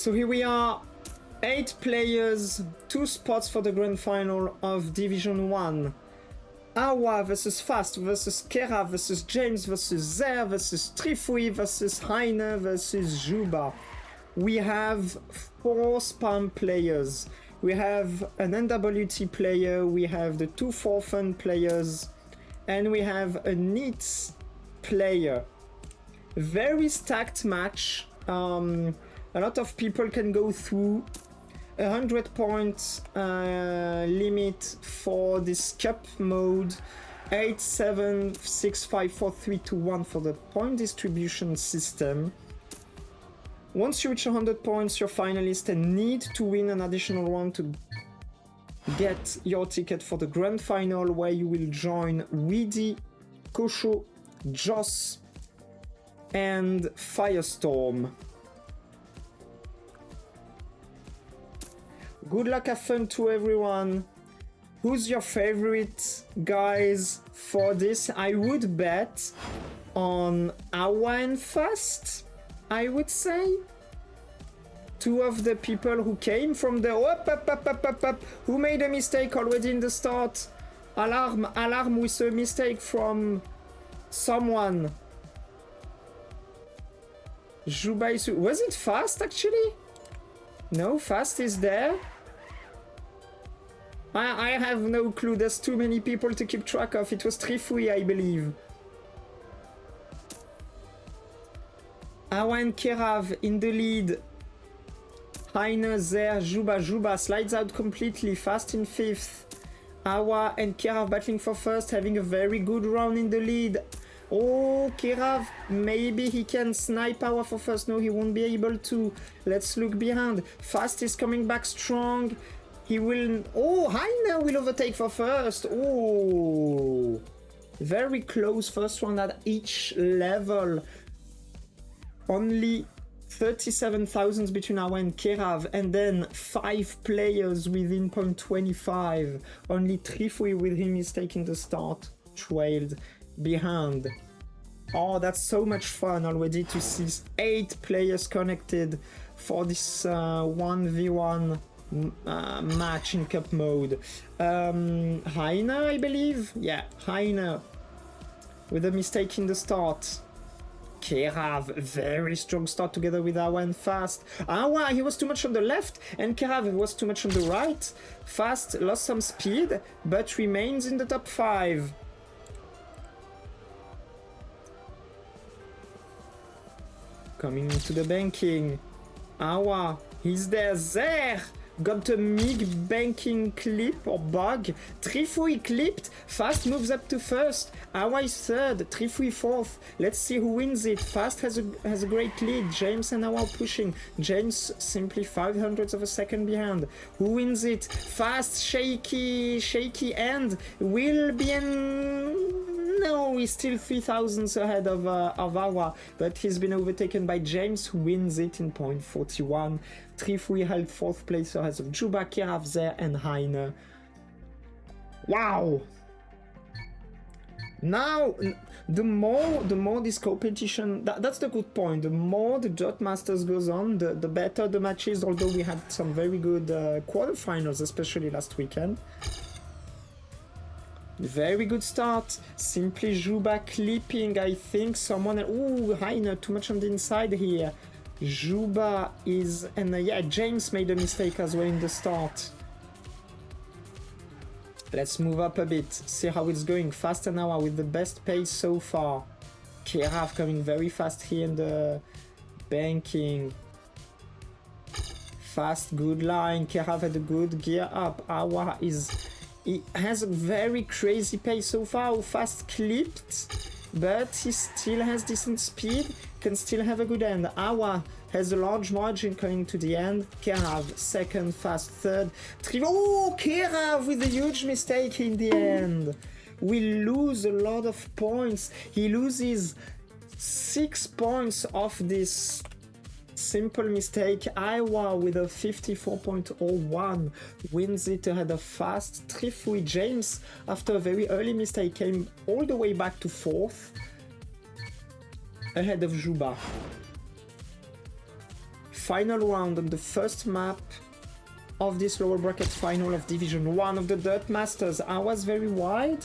So here we are, 8 players, 2 spots for the grand final of Division 1. Awa versus Fast versus Keraav versus James versus Zer versus Trifouilli versus Heine versus Juba. We have 4 spam players. We have an NWT player, we have the 2 for fun players, and we have a NEETS player. Very stacked match. A lot of people can go through. 100 points limit for this cup mode. 8, 7, 6, 5, 4, 3, 2, 1 for the point distribution system. Once you reach 100 points, you're finalist and need to win an additional one to get your ticket for the grand final, where you will join Weedy, Kosho, Joss, and Firestorm. Good luck, have fun to everyone. Who's your favorite guys for this? I would bet on Awa and Fast, I would say. 2 of the people who came from the who made a mistake already in the start. Alarm with a mistake from someone. Juba is... Was it Fast actually? No, Fast is there. I have no clue, there's too many people to keep track of. It was Trifouilli, I believe. Awa and Keraav in the lead. Heine, Zer, Juba slides out completely. Fast in 5th. Awa and Keraav battling for first, having a very good round in the lead. Oh, Keraav, maybe he can snipe Awa for first. No, he won't be able to. Let's look behind. Fast is coming back strong. He will... Oh, Heine will overtake for first. Oh, very close first round at each level. Only 37,000 between Awa and Keraav, and then 5 players within 0.25. Only Trifouilli with him is taking the start, trailed behind. Oh, that's so much fun already to see 8 players connected for this 1v1 match in cup mode. Heine, I believe? Yeah, Heine with a mistake in the start. Keraav, very strong start together with Awa and Fast. Awa, he was too much on the left, and Keraav was too much on the right. Fast lost some speed, but remains in the top 5. Coming into the banking. Awa, he's there. Zer got a MIG banking clip or bug. Trifouilli clipped. Fast moves up to first. Awa is 3rd. Trifouilli 4th. Let's see who wins it. Fast has a great lead. James and Awa pushing. James simply 500ths of a second behind. Who wins it? Fast, shaky end. Will be No, he's still 3,000 ahead of Awa, but he's been overtaken by James, who wins it in 0.41. Trifouilli held 4th place as of Juba, Keraav, Zer, and Heine. Wow! Now, the more this competition, that's the good point. The more the Dot Masters goes on, the better the matches. Although we had some very good quarterfinals, especially last weekend. Very good start. Simply Juba clipping, I think someone... Ooh, Heine, too much on the inside here. Juba is... And yeah, James made a mistake as well in the start. Let's move up a bit, see how it's going. Fast and Awa with the best pace so far. Keraav coming very fast here in the banking. Fast, good line. Keraav had a good gear up. Awa is... He has a very crazy pace so far. Fast clipped, but he still has decent speed, can still have a good end. Awa has a large margin coming to the end. Keraav 2nd, Fast 3rd. Oh, Keraav with a huge mistake in the end. We lose a lot of points. He loses 6 points off this simple mistake. Awa with a 54.01 wins it ahead of Fast. Trifouilli. James, after a very early mistake, came all the way back to 4th ahead of Juba. final round on the first map of this lower bracket final of Division 1 of the Dirt Masters. I was very wide,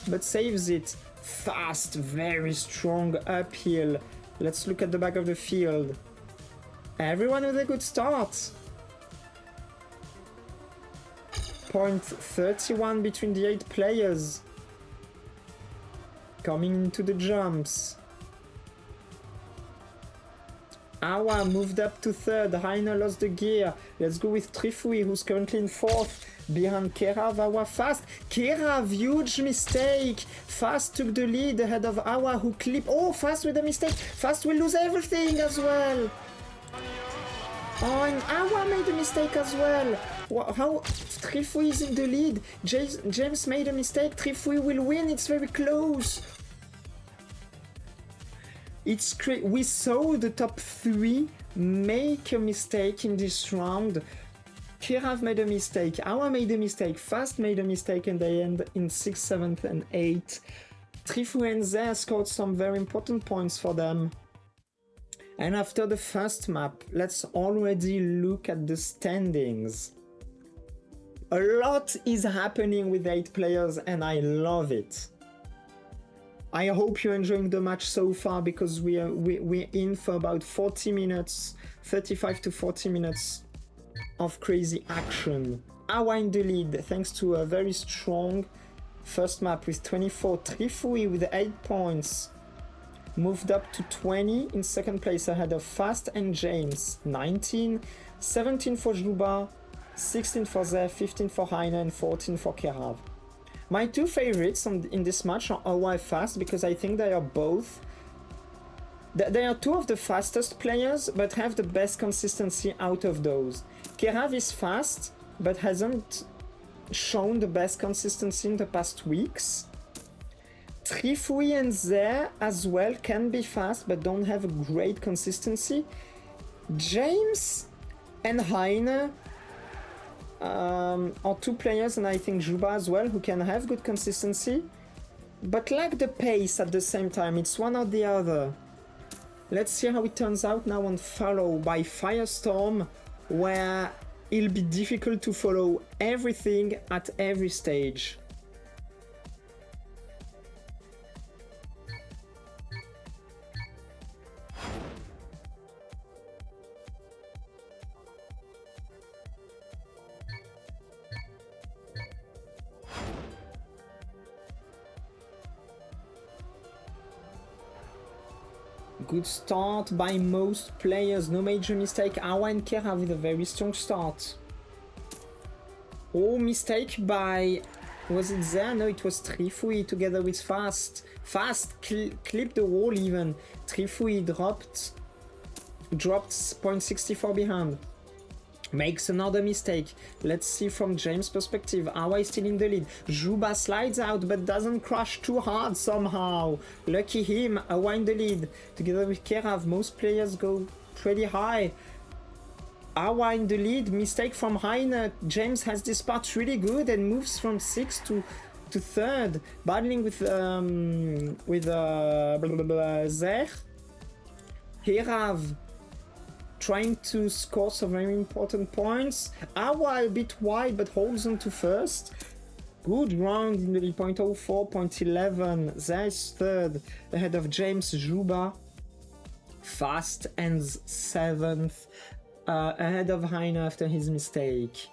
but saves it. Fast, very strong uphill. Let's look at the back of the field. Everyone with a good start. Point 31 between the 8 players. Coming into the jumps. Awa moved up to 3rd, Heine lost the gear. Let's go with Trifouilli, who's currently in 4th. Behind Keraav, Awa fast. Keraav, huge mistake. Fast took the lead ahead of Awa, who clipped. Oh, Fast with a mistake. Fast will lose everything as well. Oh, and Awa made a mistake as well. How Trifouilli is in the lead. James made a mistake. Trifouilli will win. It's very close. It's we saw the top 3 make a mistake in this round. Keraav made a mistake, Awa made a mistake, Fast made a mistake, and they end in 6th, 7th, and 8th. Trifouilli and Zer scored some very important points for them. And after the first map, let's already look at the standings. A lot is happening with 8 players, and I love it. I hope you're enjoying the match so far, because we're in for about 40 minutes, 35 to 40 minutes of crazy action. Awa in the lead thanks to a very strong first map with 24. Trifouilli with 8 points moved up to 20 in second place ahead of Fast and James. 19, 17 for Juba, 16 for Zer, 15 for Heine, and 14 for Keraav. My 2 favorites in this match are Awa and Fast, because I think they are both... They are 2 of the fastest players, but have the best consistency out of those. Keraav is fast, but hasn't shown the best consistency in the past weeks. Trifouilli and Zer as well can be fast, but don't have a great consistency. James and Heine are 2 players, and I think Juba as well, who can have good consistency, but lack the pace at the same time. It's one or the other. Let's see how it turns out now on Follow by Firestorm, where it'll be difficult to follow everything at every stage. Good start by most players, no major mistake. Awa and Keraav with a very strong start. Oh, mistake by... was it Zer? No, it was Trifouilli together with Fast. Fast clipped the wall even. Trifouilli dropped 0.64 behind. Makes another mistake. Let's see from James' perspective. Awa is still in the lead. Juba slides out but doesn't crash too hard somehow. Lucky him. Awa in the lead. Together with Keraav, most players go pretty high. Awa in the lead. Mistake from Heine. James has this part really good and moves from 6th to 3rd. Battling with Zer. Keraav trying to score some very important points. Awa a bit wide but holds on to 1st. Good round in the 0.04, 0.11. Zer is 3rd ahead of James. Juba Fast ends 7th ahead of Heine after his mistake.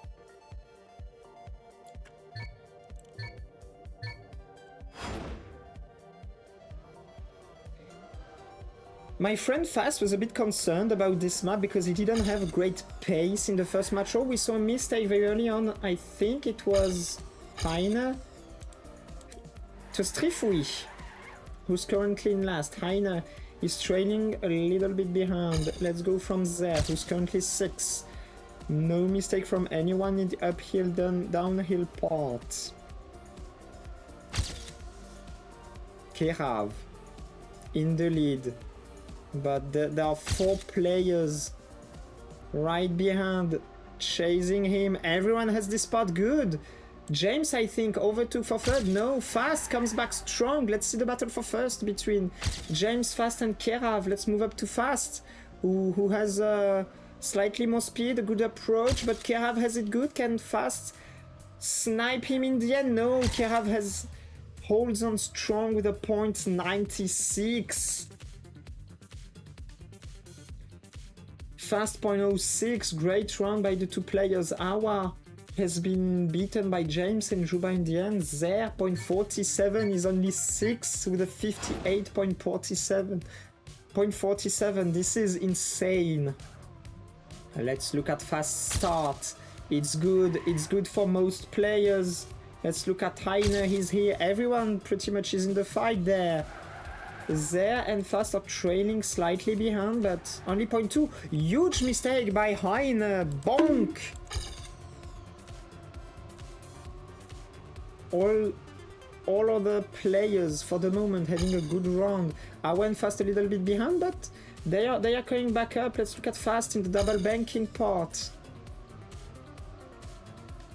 My friend Fast was a bit concerned about this map because he didn't have a great pace in the first match. Oh, we saw a mistake very early on. I think it was Heine. It was Trifouilli, who's currently in last. Heine is trailing a little bit behind. Let's go from Zer, who's currently 6th. No mistake from anyone in the uphill downhill part. Keraav in the lead. But there are 4 players right behind, chasing him. Everyone has this spot. Good. James, I think, overtook for 3rd. No, Fast comes back strong. Let's see the battle for 1st between James, Fast, and Keraav. Let's move up to Fast, who has Slightly more speed, a good approach, but Keraav has it good. Can Fast snipe him in the end? No, Keraav holds on strong with a point 96. Fast 0.06, great run by the two players. Awa has been beaten by James and Juba in the end. There, 0.47 is only 6 with a 58.47. This is insane. Let's look at fast start. It's good for most players. Let's look at Heine, he's here. Everyone pretty much is in the fight there. There and Fast are trailing slightly behind, but only 0.2. Huge mistake by Heine. Bonk! All other players for the moment having a good round. I went Fast a little bit behind, but they are coming back up. Let's look at Fast in the double banking part.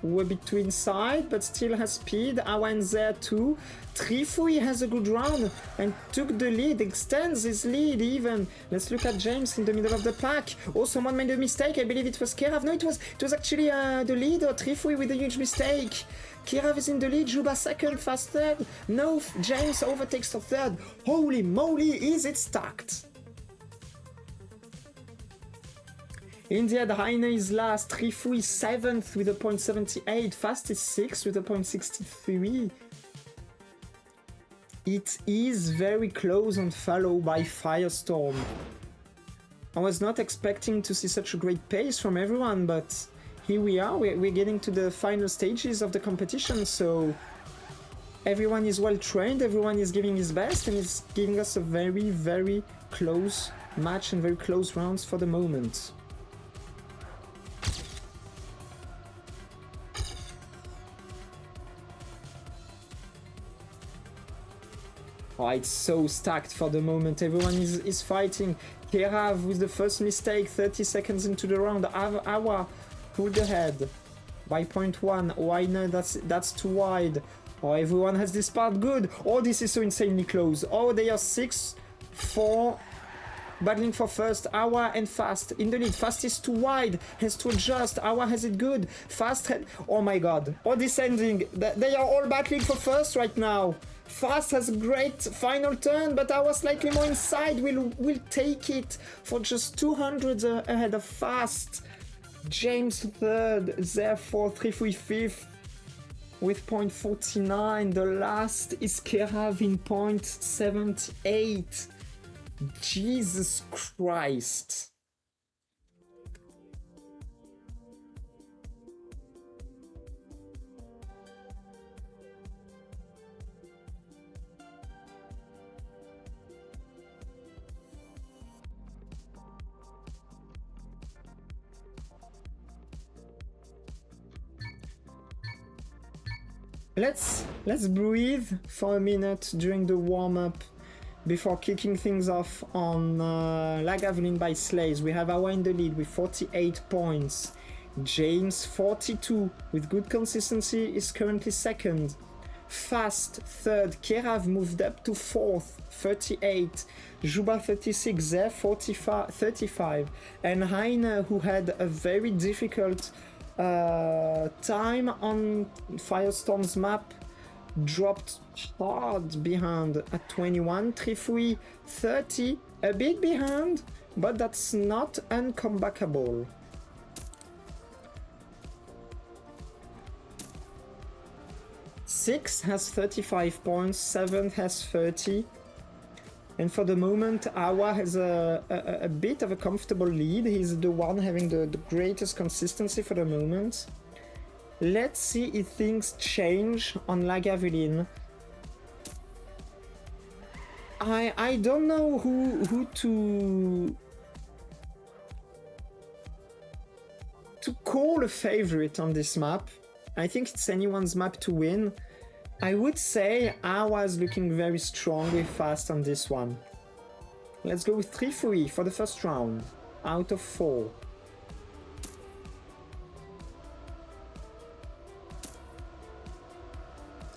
We're a bit too inside, but still has speed. I went there too. Trifouilli has a good round and took the lead, extends his lead even. Let's look at James in the middle of the pack. Oh, someone made a mistake. I believe it was Keraav. No, it was actually the leader, Trifouilli, with a huge mistake. Keraav is in the lead, Juba second, Fast third. No, James overtakes the third. Holy moly, is it stacked? Indeed, Heine is last, Trifouilli 7th with a 0.78, Fast is 6th with a 0.63. It is very close and followed by Firestorm. I was not expecting to see such a great pace from everyone, but here we are, we're getting to the final stages of the competition, so everyone is well trained, everyone is giving his best, and it's giving us a very, very close match and very close rounds for the moment. Oh, it's so stacked for the moment. Everyone is fighting. Keraav with the first mistake, 30 seconds into the round. Awa pulled ahead by 0.1. Oh, I know that's too wide. Oh, everyone has this part good. Oh, this is so insanely close. Oh, they are 6-4. Battling for first. Awa and Fast in the lead. Fast is too wide. Has to adjust. Awa has it good. Fast. Oh my god. Oh, descending. They are all battling for first right now. Fast has a great final turn, but Awa slightly more inside. Will take it for just 200 ahead of Fast. James third, therefore Trifouilli fifth with 0.49. The last is Keraav in 0.78. Jesus Christ. Let's breathe for a minute during the warm-up before kicking things off on Lagavulin by Slays. We have Awa in the lead with 48 points. James 42 with good consistency is currently second. Fast third. Keraav moved up to fourth, 38. Juba 36 there, 35. And Heine, who had a very difficult time on Firestorm's map, dropped hard behind at 21. Trifouilli 30, a bit behind, but that's not uncomebackable. Sixth has 35 points, 7th has 30. And for the moment, Awa has a bit of a comfortable lead. He's the one having the greatest consistency for the moment. Let's see if things change on Lagavulin. I don't know who to call a favorite on this map. I think it's anyone's map to win. I would say Awa's looking very strong with Fast on this one. Let's go with Trifouilli for the first round, out of 4.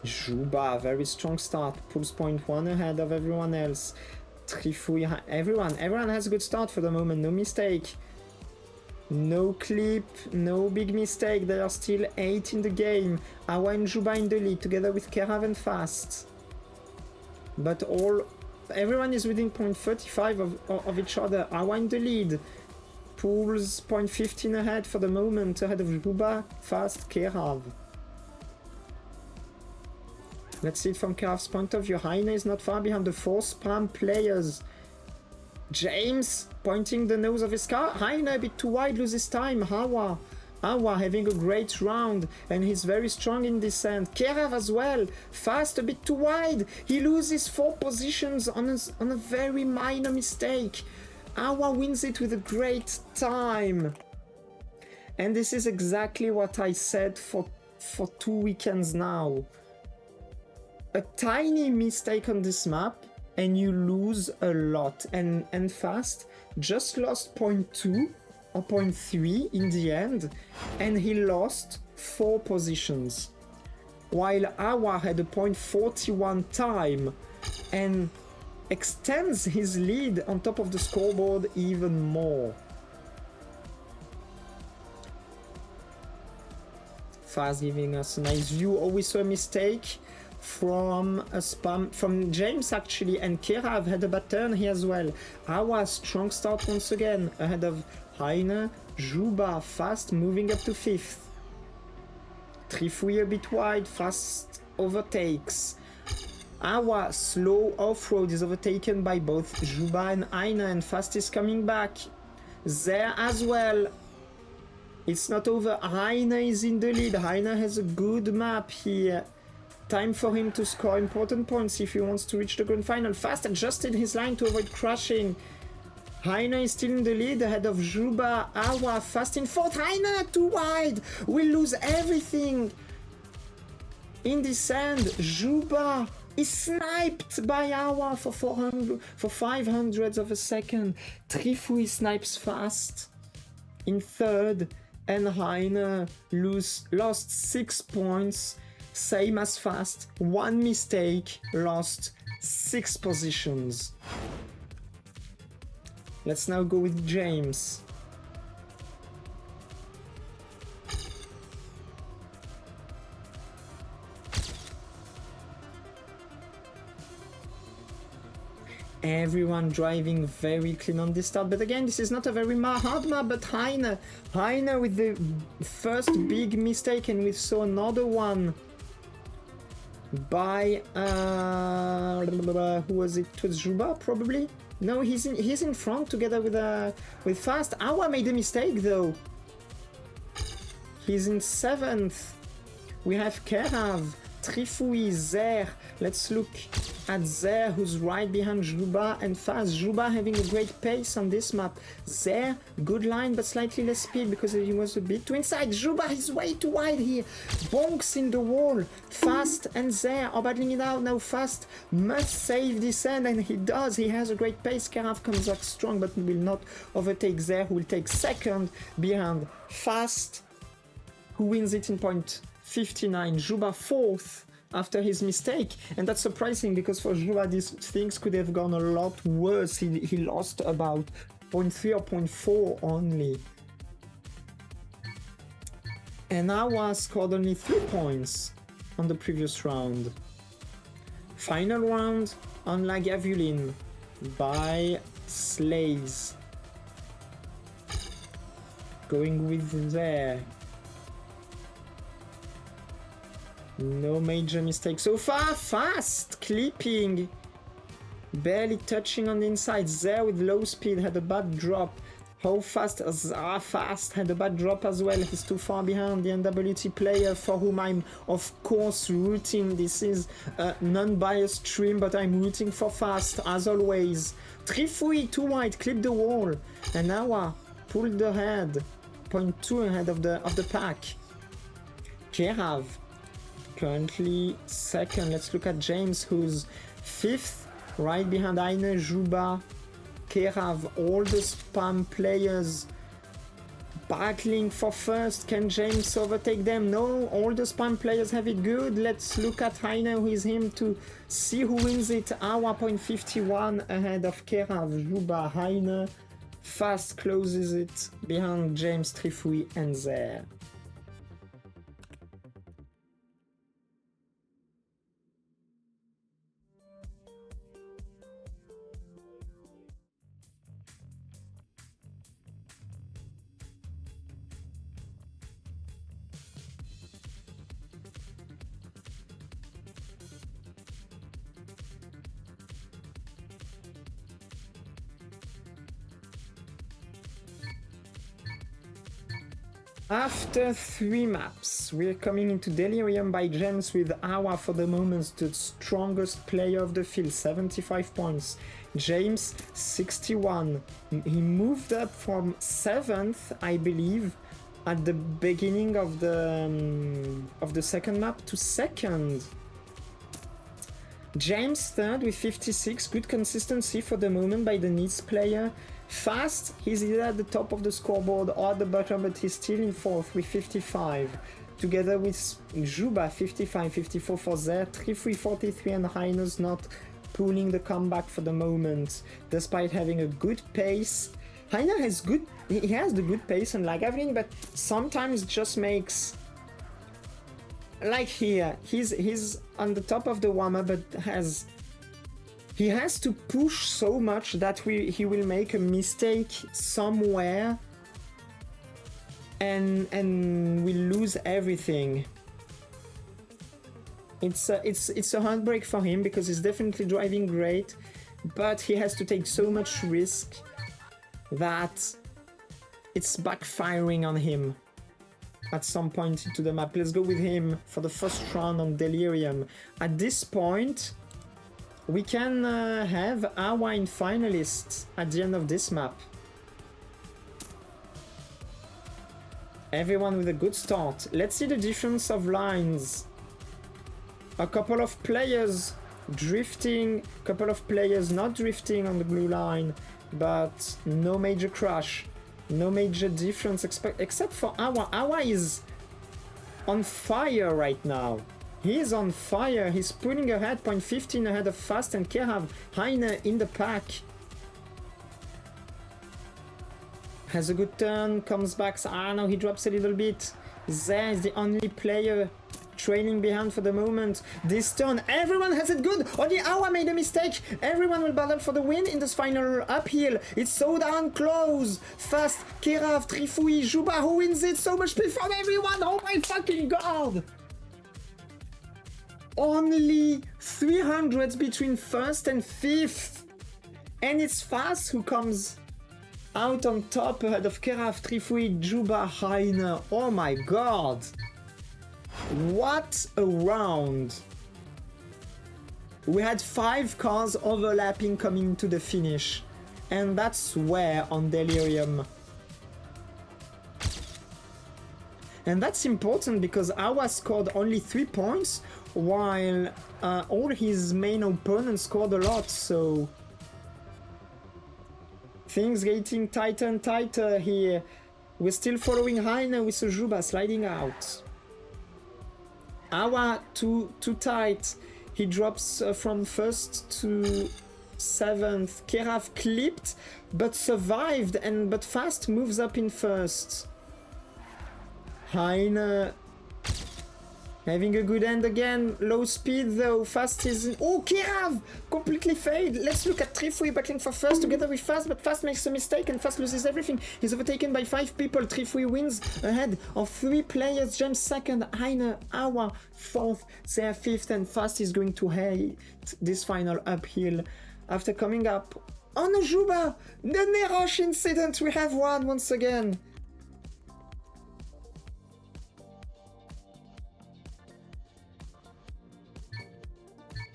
Juba, very strong start, pulls 0.1 ahead of everyone else. Trifouilli, everyone has a good start for the moment, no mistake. No clip, no big mistake. There are still 8 in the game. Awa and Juba in the lead together with Keraav and Fast. But everyone is within 0.35 of each other. Awa in the lead. Pools 0.15 ahead for the moment, ahead of Juba, Fast, Keraav. Let's see it from Keraav's point of view. Heine is not far behind the 4 spam players. James pointing the nose of his car. Heine a bit too wide, loses time. Awa having a great round and he's very strong in descent. Keraav as well. Fast a bit too wide. He loses 4 positions on a very minor mistake. Awa wins it with a great time. And this is exactly what I said for 2 weekends now. A tiny mistake on this map and you lose a lot. And Fast just lost 0.2 or 0.3 in the end, and he lost 4 positions. While Awa had a 0.41 time and extends his lead on top of the scoreboard even more. Fast giving us a nice view. Always saw a mistake from James actually, and Keraav had a bad turn here as well. Awa strong start once again ahead of Heine. Juba Fast moving up to 5th. Trifouilli a bit wide, Fast overtakes. Awa slow off-road is overtaken by both Juba and Heine, and Fast is coming back. There as well. It's not over. Heine is in the lead. Heine has a good map here. Time for him to score important points if he wants to reach the grand final. Fast adjusted his line to avoid crashing. Heine is still in the lead ahead of Juba. Awa Fast in 4th. Heine too wide. Will lose everything. In descent, Juba is sniped by Awa for 500ths of a second. Trifouilli snipes Fast in 3rd, and Heine lost 6 points. Same as Fast, 1 mistake, lost 6 positions. Let's now go with James. Everyone driving very clean on this start, but again, this is not a very hard map, but Heine with the first big mistake, and we saw another one by who was it? It was Juba probably. No, he's in front together with Fast. Awa made a mistake though. He's in 7th. We have Keraav, Trifouilli, Zer. Let's look at Zer, who's right behind Juba and Fast. Juba having a great pace on this map. Zer, good line, but slightly less speed because he was a bit too inside. Juba is way too wide here. Bonks in the wall. Fast and Zer are battling it out now. Fast must save this end, and he does. He has a great pace. Keraav comes back strong, but will not overtake Zer, who will take 2nd behind Fast, who wins it in 0.59. Juba 4th. After his mistake, and that's surprising because for Juba these things could have gone a lot worse. He lost about 0.3 or 0.4 only, and Awa scored only 3 points on the previous round. Final round on Lagavulin by Slaves. Going with there. No major mistake so far. Fast clipping, barely touching on the inside. There with low speed had a bad drop. How fast? Fast had a bad drop as well. He's too far behind the NWT player for whom I'm of course rooting. This is a non-biased stream, but I'm rooting for Fast as always. Trifouilli too wide, clipped the wall, and Awa pulled ahead, 0.2 ahead of the pack. Keraav currently 2nd. Let's look at James, who's 5th, right behind Heine, Juba, Keraav. All the spam players battling for 1st. Can James overtake them? No, all the spam players have it good. Let's look at Heine, who is him, to see who wins it. Awa 0.51 ahead of Keraav, Juba, Heine, Fast closes it behind James, Trifouilli and Zer. After 3 maps, we're coming into Delirium by James with Awa for the moment the strongest player of the field, 75 points. James, 61. He moved up from 7th, I believe, at the beginning of the second map to 2nd. James 3rd with 56, good consistency for the moment by the Nice player. Fast, he's either at the top of the scoreboard or at the bottom, but he's still in 4th with 55. Together with Juba, 55, 54 for Zer, Trifouilli 43 and Heine's not pulling the comeback for the moment, despite having a good pace. Heine has he has the good pace and like everything, but sometimes just makes... Like here, he's on the top of the warmer, but he has to push so much that he will make a mistake somewhere and will lose everything. It's a heartbreak for him because he's definitely driving great, but he has to take so much risk that it's backfiring on him at some point into the map. Let's go with him for the first round on Delirium. At this point, we can have Awa in finalists at the end of this map. Everyone with a good start. Let's see the difference of lines. A couple of players drifting, a couple of players not drifting on the blue line, but no major crash. No major difference except for Awa. Awa is on fire right now. He is on fire. He's pulling ahead, 0.15 ahead of Fast and Keraav. Heine in the pack. Has a good turn, comes back. Ah no, he drops a little bit. Zer is the only player trailing behind for the moment. This turn, everyone has it good. Only Awa made a mistake. Everyone will battle for the win in this final uphill. It's so damn close. Fast, Keraav, Trifouilli, Juba, who wins it? So much speed from everyone. Oh my fucking god. Only 300s between 1st and 5th. And it's Fast who comes out on top ahead of Keraav, Trifouilli, Juba, Heine. Oh my god. What a round! We had 5 cars overlapping coming to the finish, and that's where on Delirium. And that's important because Awa scored only 3 points, while all his main opponents scored a lot, so things getting tighter and tighter here. We're still following Heine with Juba sliding out. Awa too tight. He drops from 1st to 7th. Keraav clipped but survived, but Fast moves up in 1st. Heine having a good end again. Low speed though. Fast is in... Oh, Keraav completely failed. Let's look at Trifouilli battling for 1st together with Fast, but Fast makes a mistake and Fast loses everything. He's overtaken by 5 people. Trifouilli wins ahead of 3 players. James 2nd, Heine, Awa 4th, Zer 5th, and Fast is going to hate this final uphill after coming up on a Juba. The Neroche incident. We have one once again.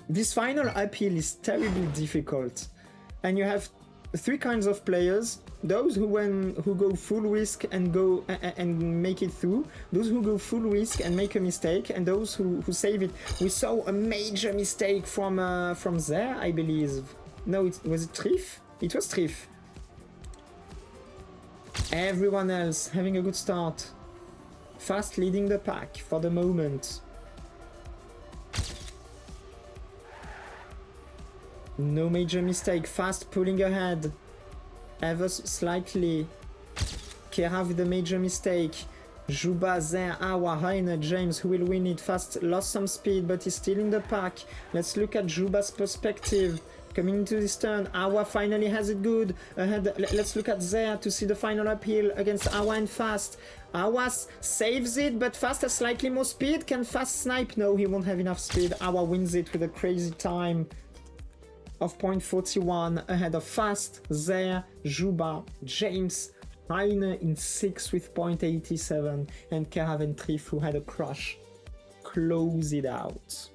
This final uphill is terribly difficult, and you have 3 kinds of players: those who go full risk and go and make it through, those who go full risk and make a mistake, and those who save it. We saw a major mistake from Zer, I believe. No, was it Trif? It was Trif. Everyone else having a good start. Fast leading the pack for the moment. No major mistake. Fast pulling ahead. ever slightly. Keraav with a major mistake. Juba there, Awa, Heine, James, who will win it? Fast lost some speed, but he's still in the pack. Let's look at Juba's perspective. Coming into this turn, Awa finally has it good. Ahead, let's look at Zare to see the final uphill against Awa and Fast. Awa saves it, but Fast has slightly more speed. Can Fast snipe? No, he won't have enough speed. Awa wins it with a crazy time of 0.41 ahead of Fast, Zare, Juba, James, Heine in 6 with 0.87, and Keraav and Trifouilli had a crush. Close it out.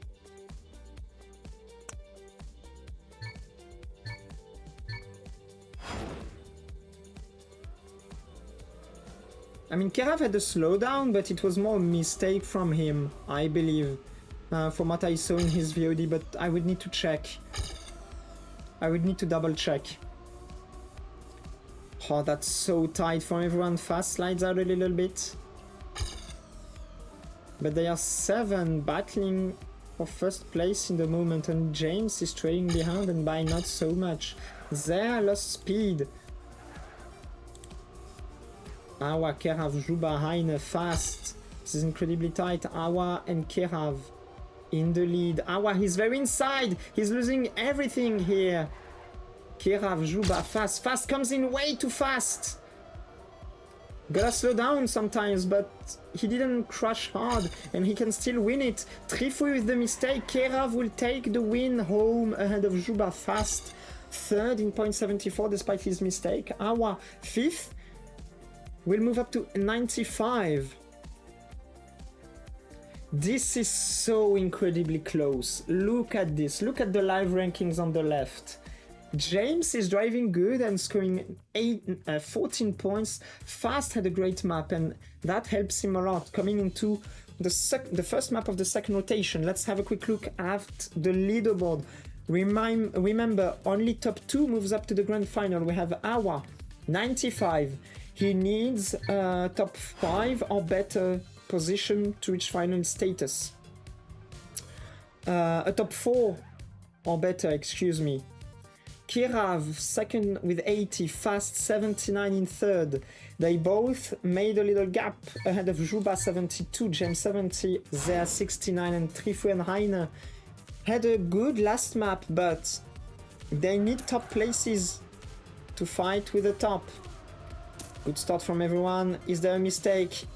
I mean, Keraav had a slowdown, but it was more a mistake from him, I believe, from what I saw in his VOD, but I would need to check. I would need to double check. Oh, that's so tight for everyone. Fast slides out a little bit. But they are 7 battling for first place in the moment, and James is trailing behind and by not so much. There lost speed. Awa, Keraav, Juba, Heine, Fast. This is incredibly tight. Awa and Keraav in the lead. Awa, he's very inside. He's losing everything here. Keraav, Juba, Fast. Fast comes in way too fast. Gotta slow down sometimes, but he didn't crush hard, and he can still win it. Trifouilli with the mistake. Keraav will take the win home ahead of Juba. Fast 3rd in 0.74 despite his mistake. Awa 5th will move up to 95. This is so incredibly close. Look at this. Look at the live rankings on the left. James is driving good and scoring 14 points. Fast had a great map, and that helps him a lot coming into the first map of the second rotation. Let's have a quick look at the leaderboard. Remember, only top 2 moves up to the grand final. We have Awa, 95. He needs top 5 or better position to reach final status. A top 4 or better, excuse me. Keraav 2nd with 80, Fast 79 in 3rd. They both made a little gap ahead of Juba 72, James 70, Zea 69, and Trifouilli and Heine had a good last map, but they need top places to fight with the top. Good start from everyone. Is there a mistake?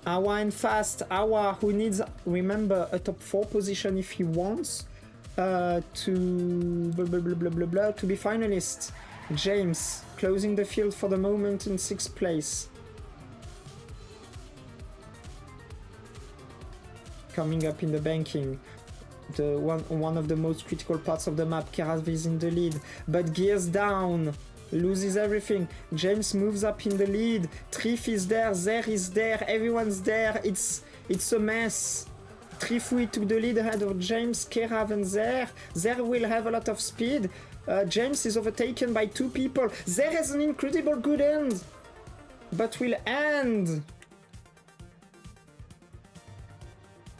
Awa and Fast. Awa, who needs, remember, a top 4 position if he wants to be finalist. James closing the field for the moment in 6th place. Coming up in the banking, the one of the most critical parts of the map. Keraav is in the lead, but gears down, loses everything. James moves up in the lead. Trif is there, Zer is there, everyone's there. It's a mess. Trifouilli took the lead ahead of James, Keraav and Zer. Zer will have a lot of speed. James is overtaken by 2 people. Zer has an incredible good end, but will end.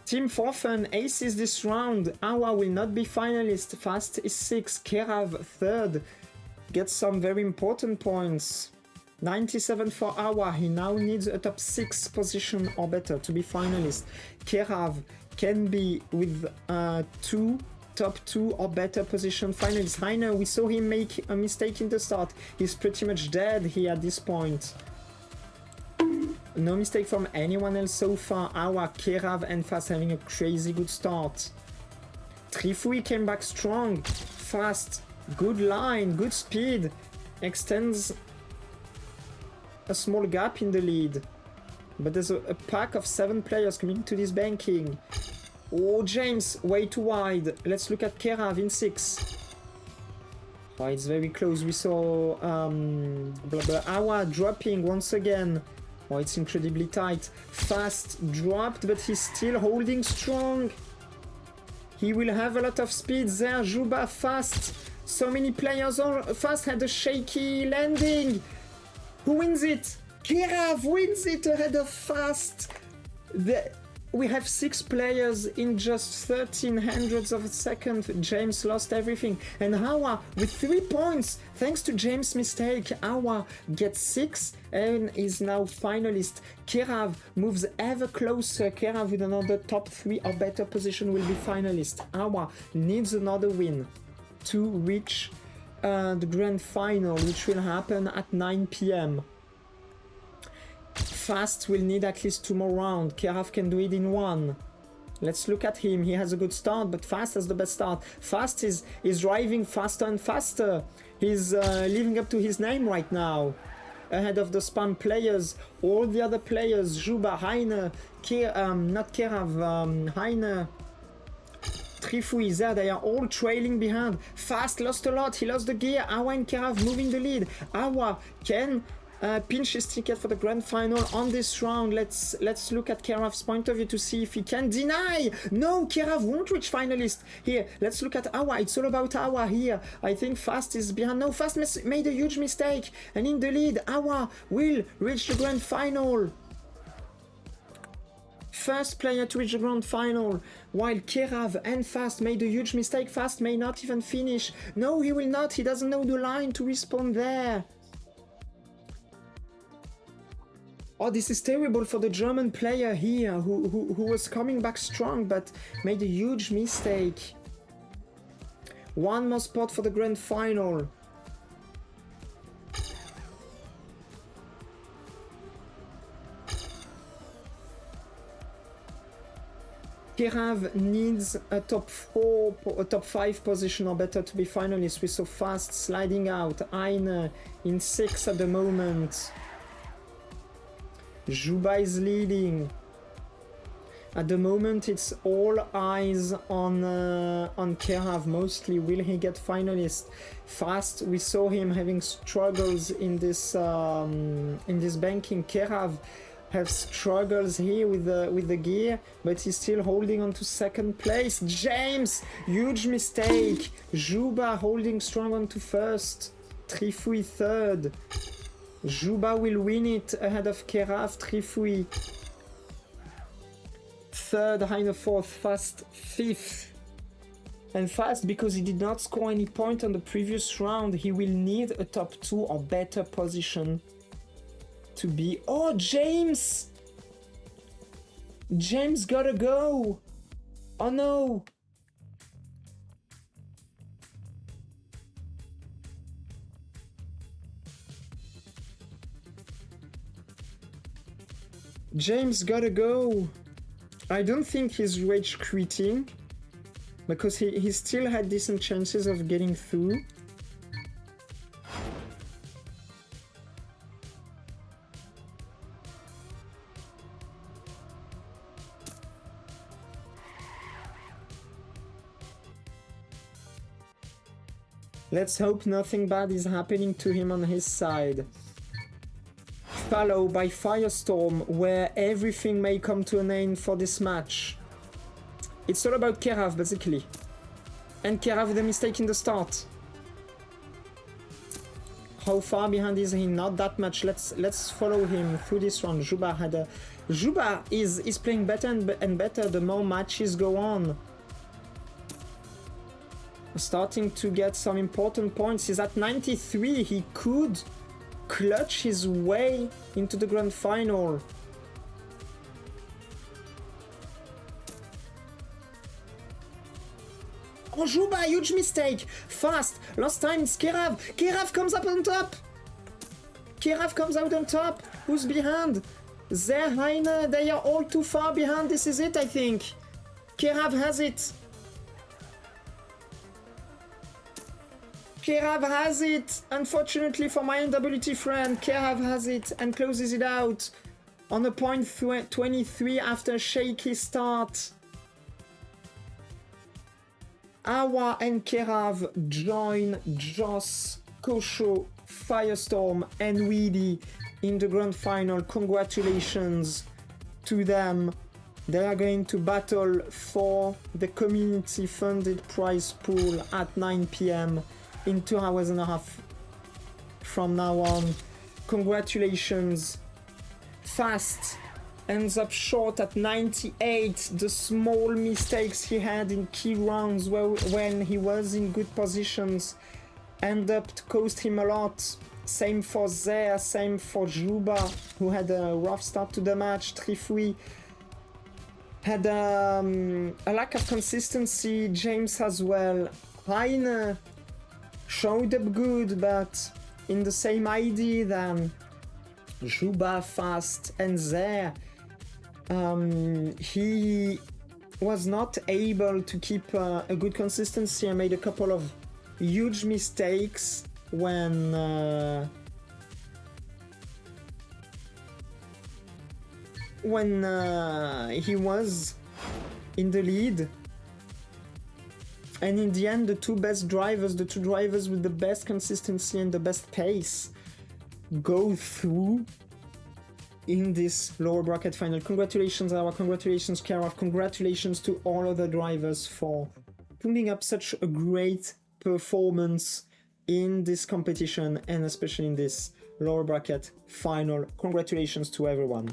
Team Forfun aces this round. Awa will not be finalist. Fast is 6th. Keraav 3rd. Gets some very important points. 97 for Awa. He now needs a top 6 position or better to be finalist. Keraav can be with top 2 or better position finalists. Heine, we saw him make a mistake in the start. He's pretty much dead here at this point. No mistake from anyone else so far. Awa, Keraav and Fast having a crazy good start. Trifouilli came back strong. Fast, good line, good speed. Extends a small gap in the lead. But there's a pack of 7 players coming to this banking. Oh, James, way too wide. Let's look at Keraav in 6. Oh, it's very close. We saw Awa dropping once again. Oh, it's incredibly tight. Fast dropped, but he's still holding strong. He will have a lot of speed there. Juba, Fast. So many players on. Fast had a shaky landing. Who wins it? Keraav wins it ahead of Fast. We have 6 players in just 13 hundredths of a second. James lost everything. And Awa, with 3 points, thanks to James' mistake, Awa gets 6 and is now finalist. Keraav moves ever closer. Keraav with another top 3 or better position will be finalist. Awa needs another win to reach the grand final, which will happen at 9 p.m. Fast will need at least 2 more rounds. Keraav can do it in 1. Let's look at him. He has a good start, but Fast has the best start. Fast is driving faster and faster. He's living up to his name right now. Ahead of the spam players. All the other players, Juba, Heine, not Keraav, Heine, Trifouilli, there, they are all trailing behind. Fast lost a lot. He lost the gear. Awa and Keraav moving the lead. Awa can pinch his ticket for the grand final on this round. Let's look at Keraav's point of view to see if he can deny. No, Keraav won't reach finalist. Here, let's look at Awa. It's all about Awa here. I think Fast is behind. No, Fast made a huge mistake. And in the lead, Awa will reach the grand final. First player to reach the grand final, while Keraav and Fast made a huge mistake. Fast may not even finish. No, he will not. He doesn't know the line to respawn there. Oh, this is terrible for the German player here, who was coming back strong, but made a huge mistake. 1 more spot for the grand final. Keraav needs a top 5 position or better to be finalist. We saw Fast sliding out. Heine in 6 at the moment. Juba is leading. At the moment, it's all eyes on Keraav mostly. Will he get finalist? Fast, we saw him having struggles in this banking. Keraav has struggles here with the gear, but he's still holding on to second place. James, huge mistake. Juba holding strong on to first. Trifouilli third. Juba will win it ahead of Keraav. Trifouilli third, Heine fourth, Fast fifth. And Fast, because he did not score any point on the previous round, he will need a top 2 or better position to be... Oh, James! James gotta go! Oh no! James gotta go. I don't think he's rage quitting, because he still had decent chances of getting through. Let's hope nothing bad is happening to him on his side. Followed by Firestorm, where everything may come to an end for this match. It's all about Keraav, basically. And Keraav with a mistake in the start. How far behind is he? Not that much. Let's follow him through this round. Juba is playing better and better the more matches go on. Starting to get some important points. He's at 93. He could clutch his way into the grand final. Oh, Juba, huge mistake. Fast. Last time it's Keraav. Keraav comes up on top. Keraav comes out on top. Who's behind? There, Heine. They are all too far behind. This is it, I think. Keraav has it. Keraav has it! Unfortunately for my NWT friend, Keraav has it and closes it out on a point 23 after a shaky start. Awa and Keraav join Joss, Kosho, Firestorm and Weedy in the grand final. Congratulations to them. They are going to battle for the community funded prize pool at 9 p.m. in 2 hours and a half from now on. Congratulations, Fast ends up short at 98. The small mistakes he had in key rounds when he was in good positions end up to cost him a lot. Same for Zer, same for Juba, who had a rough start to the match. Trifouilli had a lack of consistency, James as well. Heine showed up good, but in the same ID than Juba, Fast, and Zer. He was not able to keep a good consistency and made a couple of huge mistakes when he was in the lead. And in the end, the two drivers with the best consistency and the best pace go through in this lower bracket final. Congratulations, Awa, congratulations, Keraav, congratulations to all other drivers for putting up such a great performance in this competition and especially in this lower bracket final. Congratulations to everyone.